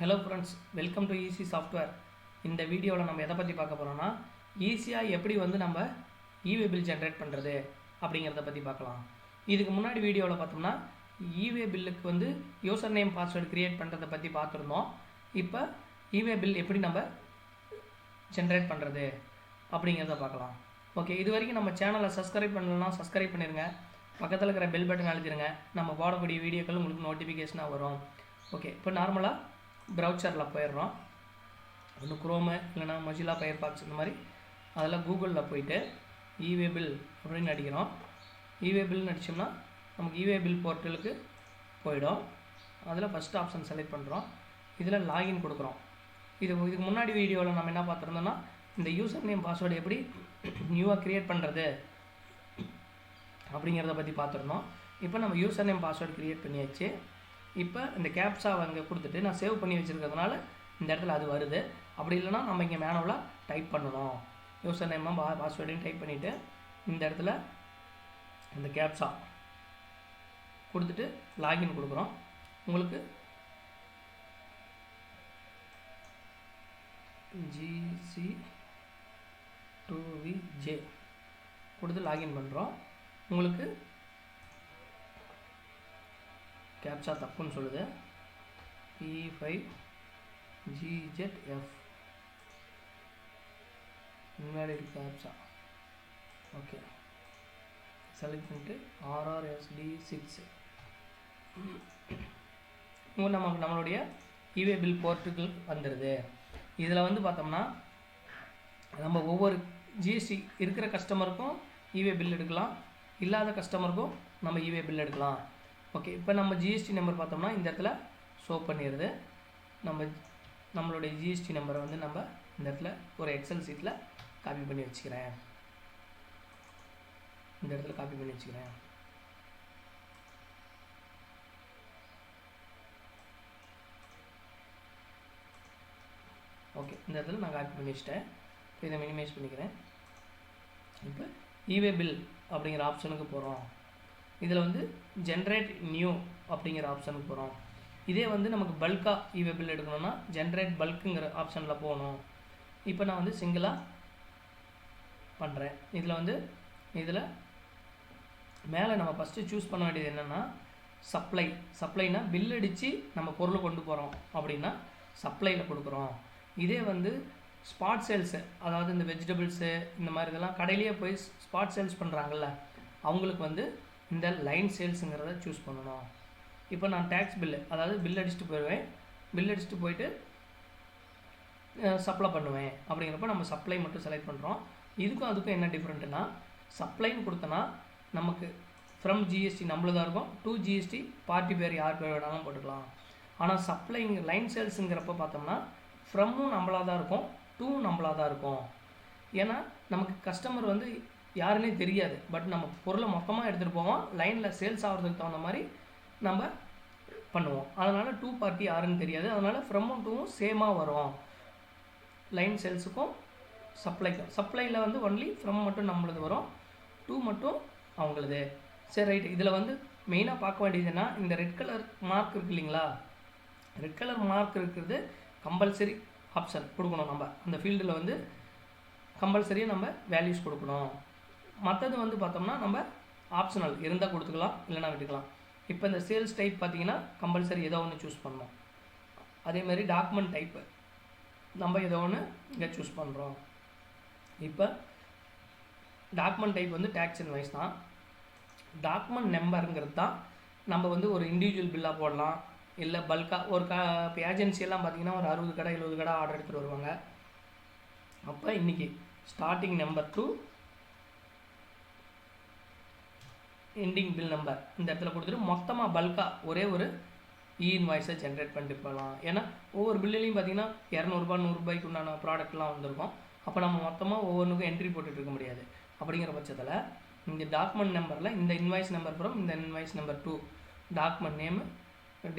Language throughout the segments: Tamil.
Hello friends, welcome to easy software. இந்த வீடியோவில் நம்ம எதை பற்றி பார்க்க போகிறோம்னா, ஈஸியாக எப்படி நம்ம இவே பில் ஜென்ரேட் பண்ணுறது அப்படிங்கிறத பற்றி பார்க்கலாம். இதுக்கு முன்னாடி வீடியோவில் பார்த்தோம்னா இவே பில்லுக்கு யூசர் நேம் பாஸ்வேர்டு க்ரியேட் பண்ணுறதை பற்றி பார்த்துருந்தோம். இப்போ இவே பில் எப்படி நம்ம ஜென்ரேட் பண்ணுறது அப்படிங்கிறத பார்க்கலாம். ஓகே, இது வரைக்கும் நம்ம சேனலை சப்ஸ்கிரைப் பண்ணலன்னா சப்ஸ்கிரைப் பண்ணிடுங்க. பக்கத்தில் இருக்கிற பெல் பட்டன் அழுத்திடுங்க. நம்ம போடக்கூடிய வீடியோக்கள் உங்களுக்கு நோட்டிஃபிகேஷனாக வரும். ஓகே, இப்போ நார்மலாக ப்ரௌசரில் போயிடுறோம். ஒன்று குரோமு இல்லைனா மொசில்லா ஃபயர்பாக்ஸ் இந்த மாதிரி அதில் கூகுளில் போயிட்டு இவே பில் அப்படின்னு அடிக்கிறோம். இவே பில்னு அடித்தோம்னா நமக்கு இவே பில் போர்ட்டலுக்கு போயிடும். அதில் ஃபஸ்ட் ஆப்ஷன் செலக்ட் பண்ணுறோம். இதில் லாகின் கொடுக்குறோம். இதுக்கு முன்னாடி வீடியோவில் நம்ம என்ன பார்த்துருந்தோம்னா, இந்த யூசர் நேம் பாஸ்வேர்டு எப்படி நியூவாக க்ரியேட் பண்ணுறது அப்படிங்கிறத பற்றி பார்த்துருந்தோம். இப்போ நம்ம யூசர் நேம் பாஸ்வேர்டு க்ரியேட் பண்ணியாச்சு. இப்போ இந்த கேப்ஸாவை அங்கே கொடுத்துட்டு நான் சேவ் பண்ணி வச்சுருக்கிறதுனால இந்த இடத்துல அது வருது. அப்படி இல்லைனா நம்ம இங்கே மேனுவலாக டைப் பண்ணணும். யூசர் நேமாக பாஸ்வேர்டையும் டைப் பண்ணிவிட்டு இந்த இடத்துல இந்த கேப்ஸா கொடுத்துட்டு லாகின் கொடுக்குறோம். உங்களுக்கு GC2VJ கொடுத்து லாகின் பண்ணுறோம். உங்களுக்கு கேப்சா தப்புன்னு சொல்லுது. P5GZF invalid captcha. Okay, select பண்ணிட்டு RRSD6 நம்மளுடைய இவே பில் போர்ட்டுக்கு வந்துடுது. இதில் பார்த்தோம்னா நம்ம ஒவ்வொரு ஜிஎஸ்டி இருக்கிற கஸ்டமருக்கும் இவே பில் எடுக்கலாம், இல்லாத கஸ்டமருக்கும் நம்ம இவே பில் எடுக்கலாம். ஓகே, இப்போ நம்ம ஜிஎஸ்டி நம்பர் பார்த்தோம்னா இந்த இடத்துல ஷோ பண்ணிடுது. நம்மளுடைய ஜிஎஸ்டி நம்பரை நம்ம இந்த இடத்துல ஒரு எக்ஸல் சீட்டில் காப்பி பண்ணி வச்சுக்கிறேன். இந்த இடத்துல காப்பி பண்ணி வச்சுக்கிறேன். ஓகே, இந்த இடத்துல நான் காப்பி பண்ணி வச்சுட்டேன். இப்போ இதை மினிமைஸ் பண்ணிக்கிறேன். இப்போ இவே பில் அப்படிங்கிற ஆப்ஷனுக்கு போகிறோம். இதில் ஜென்ரேட் நியூ அப்படிங்கிற ஆப்ஷனுக்கு போகிறோம். இதே நமக்கு பல்காக இவே பில் எடுக்கணும்னா ஜென்ரேட் பல்க்குங்கிற ஆப்ஷனில் போகணும். இப்போ நான் சிங்கிளாக பண்ணுறேன். இதில் மேலே நம்ம ஃபஸ்ட்டு சூஸ் பண்ண வேண்டியது என்னென்னா சப்ளைனா பில் அடித்து நம்ம பொருளை கொண்டு போகிறோம் அப்படின்னா சப்ளையில் கொடுக்குறோம். இதே ஸ்பாட் சேல்ஸு, அதாவது இந்த வெஜிடபிள்ஸு இந்த மாதிரி இதெல்லாம் கடையிலேயே போய் ஸ்பாட் சேல்ஸ் பண்ணுறாங்கல்ல, அவங்களுக்கு இந்த லைன் சேல்ஸுங்கிறத சூஸ் பண்ணணும். இப்போ நான் டேக்ஸ் பில்லு, அதாவது பில் அடிச்சுட்டு போயிடுவேன். பில் அடிச்சுட்டு போயிட்டு சப்ளை பண்ணுவேன். அப்படிங்கிறப்ப நம்ம சப்ளை மட்டும் செலக்ட் பண்ணுறோம். இதுக்கும் அதுக்கும் என்ன டிஃப்ரெண்ட்டுனா, சப்ளைன்னு கொடுத்தனா நமக்கு ஃப்ரம் ஜிஎஸ்டி நம்மளதாக இருக்கும், டு ஜிஎஸ்டி பார்ட்டி பேர் யார் பேர் வேணாலும் போட்டுக்கலாம். ஆனால் சப்ளைங்க லைன் சேல்ஸுங்கிறப்ப பார்த்தோம்னா ஃப்ரம்மும் நம்மளாக தான் இருக்கும், டூ நம்மளாக தான் இருக்கும். ஏன்னா நமக்கு கஸ்டமர் யாருன்னே தெரியாது. பட் நம்ம பொருளை மொத்தமாக எடுத்துகிட்டு போவோம், லைனில் சேல்ஸ் ஆகிறதுக்கு தகுந்த மாதிரி நம்ம பண்ணுவோம். அதனால் டூ பார்ட்டி யாருன்னு தெரியாது. அதனால் ஃப்ரம்மும் டூவும் சேமாக வரும். லைன் சேல்ஸுக்கும் சப்ளைக்கும் சப்ளையில் ஒன்லி ஃப்ரம் மட்டும் நம்மளது வரும், டூ மட்டும் அவங்களது. சரி, ரைட்டு. இதில் மெயினாக பார்க்க வேண்டியதுன்னா இந்த ரெட் கலர் மார்க் இருக்குது இல்லைங்களா, ரெட் கலர் மார்க் இருக்கிறது கம்பல்சரி ஆப்ஷன் கொடுக்கணும். நம்ம அந்த ஃபீல்டில் கம்பல்சரியாக நம்ம வேல்யூஸ் கொடுக்கணும். மற்றது பார்த்தோம்னா நம்ம ஆப்ஷனல் இருந்தால் கொடுத்துக்கலாம், இல்லைனா விட்டுக்கலாம். இப்போ இந்த சேல்ஸ் டைப் பார்த்திங்கன்னா கம்பல்சரி ஏதோ ஒன்று சூஸ் பண்ணணும். அதேமாதிரி டாக்குமெண்ட் டைப்பு நம்ம ஏதோ ஒன்று இங்கே சூஸ் பண்ணுறோம். இப்போ டாக்குமெண்ட் டைப் டேக்ஸ் இன்வாய்ஸ் தான். டாக்குமெண்ட் நம்பருங்கிறது தான் நம்ம ஒரு இண்டிவிஜுவல் பில்லாக போடலாம், இல்லை பல்காக ஒரு இப்போ ஏஜென்சியெல்லாம் பார்த்திங்கன்னா ஒரு 60 கடை 70 கடை ஆர்டர் எடுத்துகிட்டு வருவாங்க. அப்போ இன்றைக்கி starting number to ending bill number இந்த இடத்துல கொடுத்துட்டு மொத்தமாக பல்காக ஒரே ஒரு இன்வாய்ஸை ஜென்ரேட் பண்ணிட்டு போகலாம். ஏன்னா ஒவ்வொரு பில்லுலையும் பார்த்திங்கன்னா 200 100 உண்டான ப்ராடக்ட்லாம் வந்திருக்கும். அப்போ நம்ம மொத்தமாக ஒவ்வொன்றுக்கும் என்ட்ரி போட்டுட்டு இருக்க முடியாது. அப்படிங்கிற பட்சத்தில் இந்த டாக்குமெண்ட் நம்பரில் இந்த இன்வாய்ஸ் நம்பர் ஃப்ரம் இந்த invoice number 2, document name,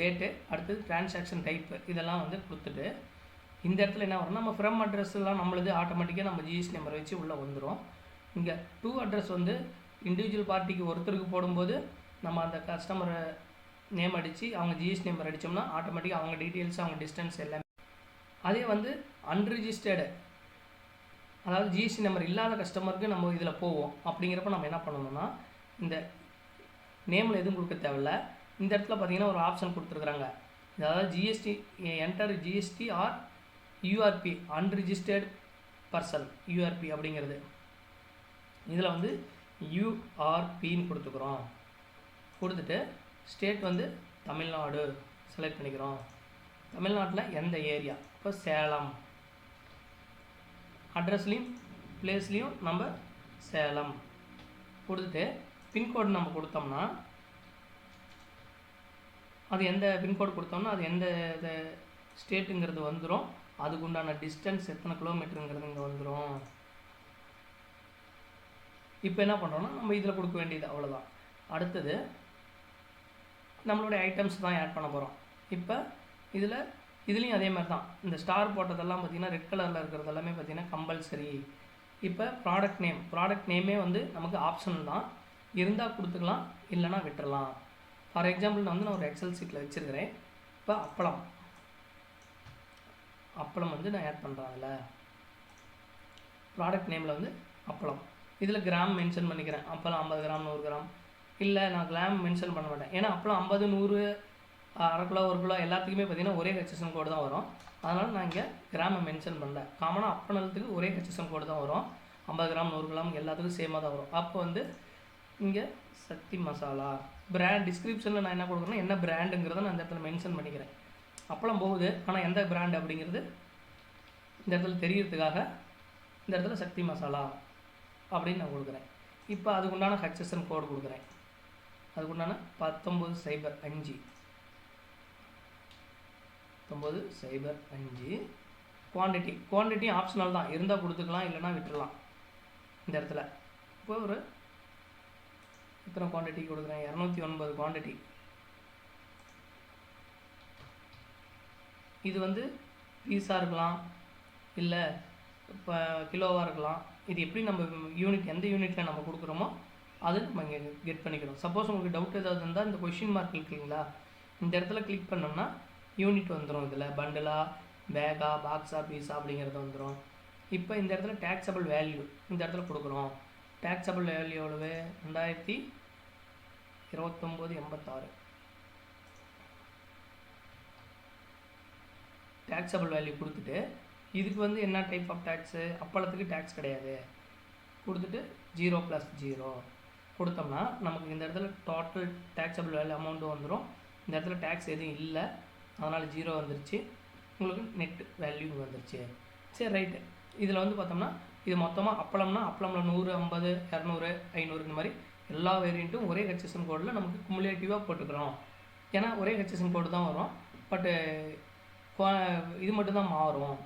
date, அடுத்தது டிரான்சாக்ஷன் டைப்பு இதெல்லாம் கொடுத்துட்டு இந்த இடத்துல என்ன வரும், நம்ம ஃப்ரம் அட்ரஸ்லாம் நம்மளது ஆட்டோமேட்டிக்காக நம்ம ஜிஎஸ்டி நம்பரை வச்சு உள்ளே வந்துடும். இங்கே டூ அட்ரஸ் இண்டிவிஜுவல் பார்ட்டிக்கு ஒருத்தருக்கு போடும்போது நம்ம அந்த கஸ்டமரை நேம் அடித்து அவங்க ஜிஎஸ்டி நம்பர் அடித்தோம்னா ஆட்டோமேட்டிக்காக அவங்க டீட்டெயில்ஸ் அவங்க டிஸ்டன்ஸ் எல்லாமே. அதே வந்து அன்ரிஜிஸ்டர்டு, அதாவது ஜிஎஸ்டி நம்பர் இல்லாத கஸ்டமருக்கு நம்ம இதில் போவோம். அப்படிங்கிறப்ப நம்ம என்ன பண்ணணும்னா இந்த நேமில் எதுவும் கொடுக்க தேவையில்ல. இந்த இடத்துல பார்த்தீங்கன்னா ஒரு ஆப்ஷன் கொடுத்துருக்குறாங்க. அதாவது GST enter GST or URP unregistered person URP அப்படிங்கிறது. இதில் வந்து யூஆர்பின்னு கொடுத்துக்கிறோம். கொடுத்துட்டு ஸ்டேட் வந்து தமிழ்நாடு செலக்ட் பண்ணிக்கிறோம். தமிழ்நாட்டில் எந்த ஏரியா, இப்போ சேலம். அட்ரஸ்லேயும் பிளேஸ்லேயும் நம்ம சேலம் கொடுத்துட்டு பின்கோடு நம்ம கொடுத்தோம்னா அது எந்த பின்கோடு கொடுத்தோம்னா அது எந்த ஸ்டேட்டுங்கிறது வந்துடும். அதுக்கு உண்டான டிஸ்டன்ஸ் எத்தனை கிலோமீட்டருங்கிறது இங்கே வந்துடும். இப்போ என்ன பண்ணுறோன்னா நம்ம இதில் கொடுக்க வேண்டியது அவ்வளோதான். அடுத்தது நம்மளுடைய ஐட்டம்ஸ் தான் ஆட் பண்ண போகிறோம். இப்போ இதுலேயும் அதே மாதிரி தான். இந்த ஸ்டார் போட்டதெல்லாம் பார்த்திங்கன்னா ரெட் கலரில் இருக்கிறது எல்லாமே பார்த்திங்கன்னா கம்பல்சரி. இப்போ ப்ராடக்ட் நேமே வந்து நமக்கு ஆப்ஷனல் தான். இருந்தால் கொடுத்துக்கலாம், இல்லைனா விட்டுறலாம். ஃபார் எக்ஸாம்பிள் நான் வந்து ஒரு எக்ஸல் சீட்டில் வச்சுருக்கிறேன். இப்போ அப்பளம் வந்து நான் ஆட் பண்ணுறேன். அதில் ப்ராடக்ட் நேமில் வந்து அப்பளம், இதில் கிராம் மென்ஷன் பண்ணிக்கிறேன். அப்பளம் 50 கிராம் 100 கிராம், இல்லை நான் கிராம் மென்ஷன் பண்ண மாட்டேன். ஏன்னா அப்பளம் 50 100 1/2 கிலோ 1 கிலோ எல்லாத்துக்குமே பார்த்திங்கன்னா ஒரே ஹெச்எஸ்எம் கோடு தான் வரும். அதனால் நான் இங்கே கிராமை மென்ஷன் பண்ணல. காமனாக அப்பளத்துக்கு ஒரே ஹெச்எஸ்எம் கோடு தான் வரும். 50 கிராம் 100 கிராம் எல்லாத்துக்கும் சேமாக தான் வரும். அப்போ வந்து இங்கே சக்தி மசாலா பிராண்ட் டிஸ்கிரிப்ஷனில் நான் என்ன கொடுக்குறேன்னா என்ன பிராண்டுங்கிறத நான் இந்த இடத்துல மென்ஷன் பண்ணிக்கிறேன். அப்பளம் போகுது, ஆனால் எந்த பிராண்ட் அப்படிங்கிறது இந்த இடத்துல தெரியறதுக்காக இந்த இடத்துல சக்தி மசாலா அப்படின்னு நான் கொடுக்குறேன். இப்போ அதுக்குண்டான ஹெச்எஸ்எம் கோடு கொடுக்குறேன். அதுக்குண்டான 1905 குவான்டிட்டி ஆப்ஷனல் தான். இருந்தால் கொடுத்துக்கலாம், இல்லைனா விட்டுடலாம். இந்த இடத்துல இப்போ ஒரு இத்தனை குவான்டிட்டி கொடுக்குறேன், 209 குவான்டிட்டி. இது வந்து பீஸாக இருக்கலாம், இல்லை இப்போ கிலோவாக இருக்கலாம். இது எப்படி நம்ம யூனிட் எந்த யூனிட்டில் நம்ம கொடுக்குறோமோ அது நம்ம இங்கே கெட் பண்ணிக்கிறோம். சப்போஸ் உங்களுக்கு டவுட் ஏதாவது இருந்தால் இந்த கொஷின் மார்க் இருக்குங்களா, இந்த இடத்துல கிளிக் பண்ணோம்னா யூனிட் வந்துடும். இதில் பண்டலா, பேகா, பாக்ஸா, பீஸா அப்படிங்கிறது வந்துடும். இப்போ இந்த இடத்துல டேக்ஸபிள் வேல்யூ இந்த இடத்துல கொடுக்குறோம். டேக்ஸபிள் வேல்யூ எவ்வளவு? 2029.86. டேக்ஸபிள் வேல்யூ கொடுத்துட்டு இதுக்கு வந்து என்ன டைப் ஆஃப் டேக்ஸு, அப்பளத்துக்கு டேக்ஸ் கிடையாது. கொடுத்துட்டு 0+0 கொடுத்தோம்னா நமக்கு இந்த இடத்துல டோட்டல் டேக்ஸபிள் வேல்யூ அமௌண்ட்டு வந்துடும். இந்த இடத்துல டேக்ஸ் எதுவும் இல்லை, அதனால் 0 வந்துருச்சு. உங்களுக்கு நெட் வேல்யூ வந்துருச்சு. சரி, ரைட்டு. இதில் வந்து பார்த்தோம்னா இது மொத்தமாக அப்பளம்னா அப்பளமில் 100, 50, 200, 500 இந்த மாதிரி எல்லா வேரியண்ட்டும் ஒரே ஹெச்எஸ்எம் கோடில் நமக்கு குமுலேட்டிவாக போட்டுக்கிறோம். ஏன்னா ஒரே ஹெச்எஸ்எம் கோடு தான் வரும். பட்டு இது மட்டும்தான் மாறும்,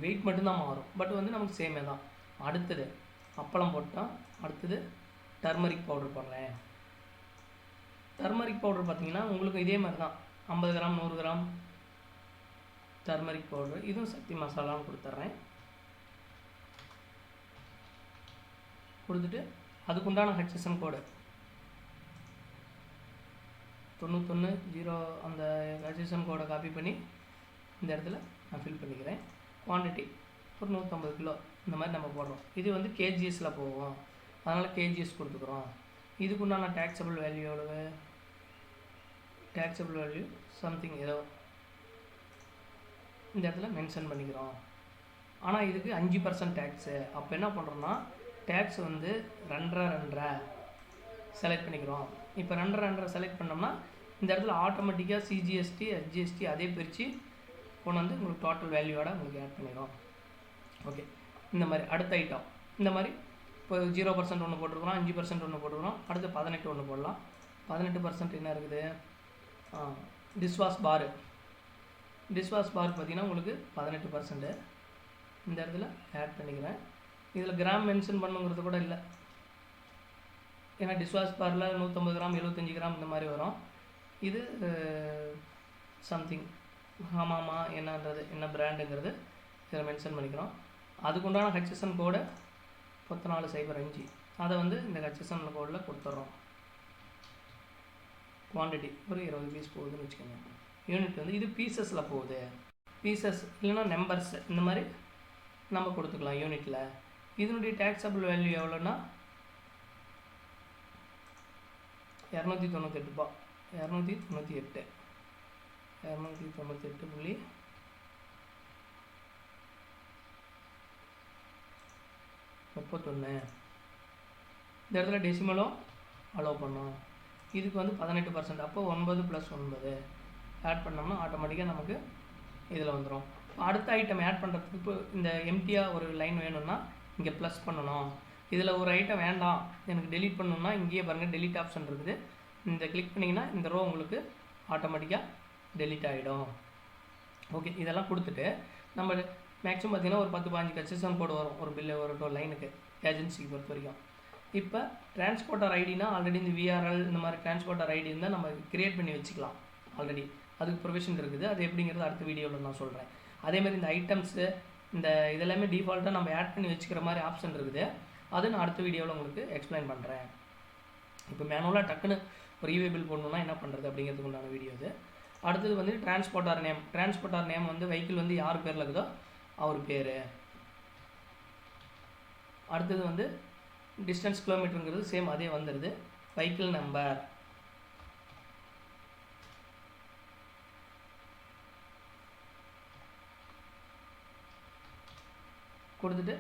வெயிட் மட்டும்தான் மாறும். பட் வந்து நமக்கு சேமே தான். அடுத்தது அப்பளம் போட்டால் அடுத்தது டர்மரிக் பவுடர் போடுறேன். டர்மரிக் பவுடர் பார்த்திங்கன்னா உங்களுக்கு இதே மாதிரி தான். 50 கிராம் 100 கிராம் டர்மரிக் பவுடர். இதுவும் சக்தி மசாலான்னு கொடுத்துட்றேன். கொடுத்துட்டு அதுக்குண்டான ஹெச்எஸ்எம் கோடு 91.0 அந்த ஹெச்எஸ்எம் கோடை காப்பி பண்ணி இந்த இடத்துல நான் ஃபில் பண்ணிக்கிறேன். குவான்டிட்டி ஒரு 150 கிலோ இந்த மாதிரி நம்ம போடுறோம். இது வந்து கேஜிஎஸில் போவோம், அதனால் கேஜிஎஸ் கொடுத்துக்குறோம். இதுக்குண்டான டேக்ஸபிள் வேல்யூ எவ்வளவு? டேக்ஸபிள் வேல்யூ சம்திங் ஏதோ இந்த இடத்துல மென்ஷன் பண்ணிக்கிறோம். ஆனால் இதுக்கு 5% டேக்ஸு. அப்போ என்ன பண்ணுறோன்னா டேக்ஸ் வந்து 2.5 செலக்ட் பண்ணிக்கிறோம். இப்போ 2.5 செலக்ட் பண்ணோம்னா இந்த இடத்துல ஆட்டோமேட்டிக்காக சிஜிஎஸ்டி எஸ்ஜிஎஸ்டி அதே பிரித்து கொண்டு வந்து உங்களுக்கு டோட்டல் வேல்யூவோட உங்களுக்கு ஆட் பண்ணிடும். ஓகே, இந்த மாதிரி அடுத்த ஐட்டம் இந்த மாதிரி இப்போ 0% ஒன்று போட்டிருக்கிறோம், 5% ஒன்று போட்டிருக்கிறோம். அடுத்து 18 ஒன்று போடலாம். 18% என்ன இருக்குது? டிஷ்வாஷ் பார் பார்த்திங்கன்னா உங்களுக்கு 18% இந்த இடத்துல ஆட் பண்ணிக்கிறேன். இதில் கிராம் மென்ஷன் பண்ணுங்கிறது கூட இல்லை, ஏன்னா டிஷ்வாஷ் பாரில் 150 கிராம் 75 கிராம் இந்த மாதிரி வரும். இது சம்திங் ஆமாம்மா என்னன்றது என்ன பிராண்டுங்கிறது இதில் மென்ஷன் பண்ணிக்கிறோம். அதுக்குண்டான ஹெச்எஸ்எம் கோடு 1405 அதை வந்து இந்த ஹெச்எஸ்எம் கோடில் கொடுத்துட்றோம். குவான்டிட்டி ஒரு 20 பீஸ் போகுதுன்னு வச்சுக்கோங்க. யூனிட் வந்து இது பீசஸில் போகுது, பீசஸ் இல்லைன்னா நம்பர்ஸ் இந்த மாதிரி நம்ம கொடுத்துக்கலாம் யூனிட்டில். இதனுடைய டேக்ஸபிள் வேல்யூ எவ்வளோன்னா 298 ரூபா, 298 298.31. இந்த இடத்துல டெசிமலும் அலோவ் பண்ணோம். இதுக்கு வந்து 18%. அப்போ 9 + 9 ஆட் பண்ணோம்னா ஆட்டோமேட்டிக்காக நமக்கு இதில் வந்துடும். அடுத்த ஐட்டம் ஆட் பண்ணுறதுக்கு இப்போ இந்த எம்டியாக ஒரு லைன் வேணும்னா இங்கே ப்ளஸ் பண்ணணும். இதில் ஒரு ஐட்டம் வேண்டாம் எனக்கு டெலீட் பண்ணணும்னா இங்கேயே பாருங்கள் டெலீட் ஆப்ஷன் இருக்குது. இந்த கிளிக் பண்ணிங்கன்னா இந்த ரோ உங்களுக்கு ஆட்டோமேட்டிக்காக டெலீட் ஆகிடும். ஓகே, இதெல்லாம் கொடுத்துட்டு நம்ம மேக்ஸிமம் பார்த்திங்கன்னா ஒரு 10-15 கன்செஷன் கோடு வரும் ஒரு பில்லு ஒரு லைனுக்கு ஏஜென்சிக்கு பொறுத்த வரைக்கும். இப்போ டிரான்ஸ்போர்ட்டர் ஐடினா ஆல்ரெடி இந்த விஆர்எல் இந்த மாதிரி டிரான்ஸ்போர்ட்டர் ஐடி இருந்தால் நம்ம கிரியேட் பண்ணி வச்சுக்கலாம். ஆல்ரெடி அதுக்கு ப்ரொவிஷன் இருக்குது. அது எப்படிங்கிறது அடுத்த வீடியோவில் நான் சொல்கிறேன். அதேமாதிரி இந்த ஐட்டம்ஸு இந்த இதெல்லாமே டிஃபால்ட்டாக நம்ம ஆட் பண்ணி வச்சுக்கிற மாதிரி ஆப்ஷன் இருக்குது. அது நான் அடுத்த வீடியோவில் உங்களுக்கு எக்ஸ்பிளைன் பண்ணுறேன். இப்போ மேனுவலாக டக்குன்னு ஒரு இவே பில் போடணுன்னா என்ன பண்ணுறது அப்படிங்கிறதுக்கு உண்டான வீடியோ இது. அடுத்தது வந்து டிரான்ஸ்போர்ட்டர் நேம். டிரான்ஸ்போர்ட்டர் நேம் வந்து வெஹிக்கிள் வந்து யார் பேரில் இருக்குதோ அவர் பேர். அடுத்தது வந்து டிஸ்டன்ஸ் கிலோமீட்டருங்கிறது சேம் அதே வந்துடுது. வெஹிக்கிள் நம்பர், கொடுத்துட்டு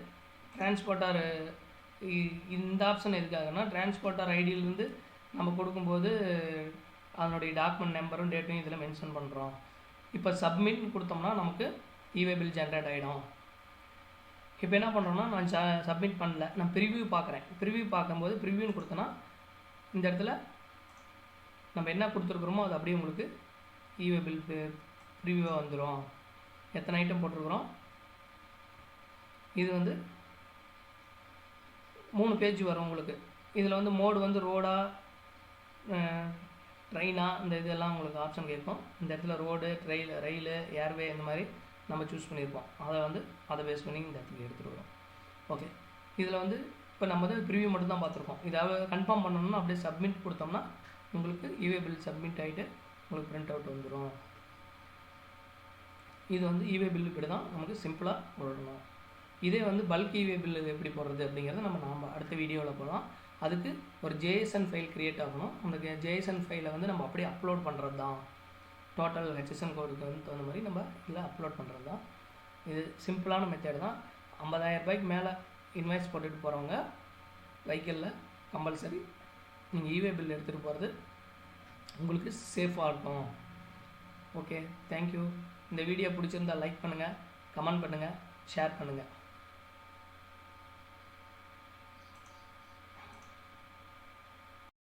டிரான்ஸ்போர்ட்டர் இந்த ஆப்ஷன் எதுக்காகனா டிரான்ஸ்போர்ட்டர் ஐடியிலேருந்து நம்ம கொடுக்கும்போது அதனுடைய டாக்குமெண்ட் நம்பரும் டேட்டையும் இதில் மென்ஷன் பண்ணுறோம். இப்போ சப்மிட் கொடுத்தோம்னா நமக்கு இவே பில் ஜென்ரேட் ஆகிடும். இப்போ என்ன பண்ணுறோம்னா நான் சப்மிட் பண்ணல, நான் ப்ரிவ்யூ பார்க்குறேன். ப்ரிவ்யூ பார்க்கும்போது ப்ரிவ்யூன்னு கொடுத்தோன்னா இந்த இடத்துல நம்ம என்ன கொடுத்துருக்குறோமோ அது அப்படியே உங்களுக்கு இவே பில் ப்ரிவ்யூவாக வந்துடும். எத்தனை ஐட்டம் போட்டிருக்குறோம், இது வந்து 3 பேஜ் வரும் உங்களுக்கு. இதில் வந்து மோடு வந்து ரோடா ட்ரெயினா இந்த இதெல்லாம் உங்களுக்கு ஆப்ஷன் கேட்கும். இந்த இடத்துல ரோடு, ரயிலு, ஏர்வே இந்த மாதிரி நம்ம சூஸ் பண்ணியிருப்போம். அதை பேஸ் பண்ணி இந்த இடத்துக்கு எடுத்துகிட்டு வரும். ஓகே, இதில் வந்து இப்போ நம்ம வந்து ப்ரிவ்யூ மட்டும் தான் பார்த்துருக்கோம். இதாவது கன்ஃபார்ம் பண்ணணும்னா அப்படியே சப்மிட் கொடுத்தோம்னா உங்களுக்கு இவே பில் சப்மிட் ஆகிட்டு உங்களுக்கு பிரிண்ட் அவுட் வந்துடும். இது வந்து இவே பில் இப்படி தான் நமக்கு சிம்பிளாக போடணும். இதே வந்து பல்க் இவே பில் எப்படி போடுறது அப்படிங்கிறத நம்ம அடுத்த வீடியோவில் போகலாம். அதுக்கு ஒரு JSON ஃபைல் க்ரியேட் ஆகணும். அந்த JSON ஃபைலை வந்து நம்ம அப்படியே அப்லோட் பண்ணுறது தான். டோட்டல் HSN கோடுக்கு வந்து தகுந்த மாதிரி நம்ம இதில் அப்லோட் பண்ணுறது தான். இது சிம்பிளான மெத்தட் தான். 50,000 ரூபாய்க்கு மேலே இன்வாய்ஸ் போட்டுட்டு போகிறவங்க வெஹிக்கிளில் கம்பல்சரி நீங்கள் இவே பில் எடுத்துகிட்டு போகிறது உங்களுக்கு சேஃபாக இருக்கும். Okay, thank you. இந்த வீடியோ பிடிச்சிருந்தால் லைக் பண்ணுங்கள், கமெண்ட் பண்ணுங்கள், ஷேர் பண்ணுங்கள்.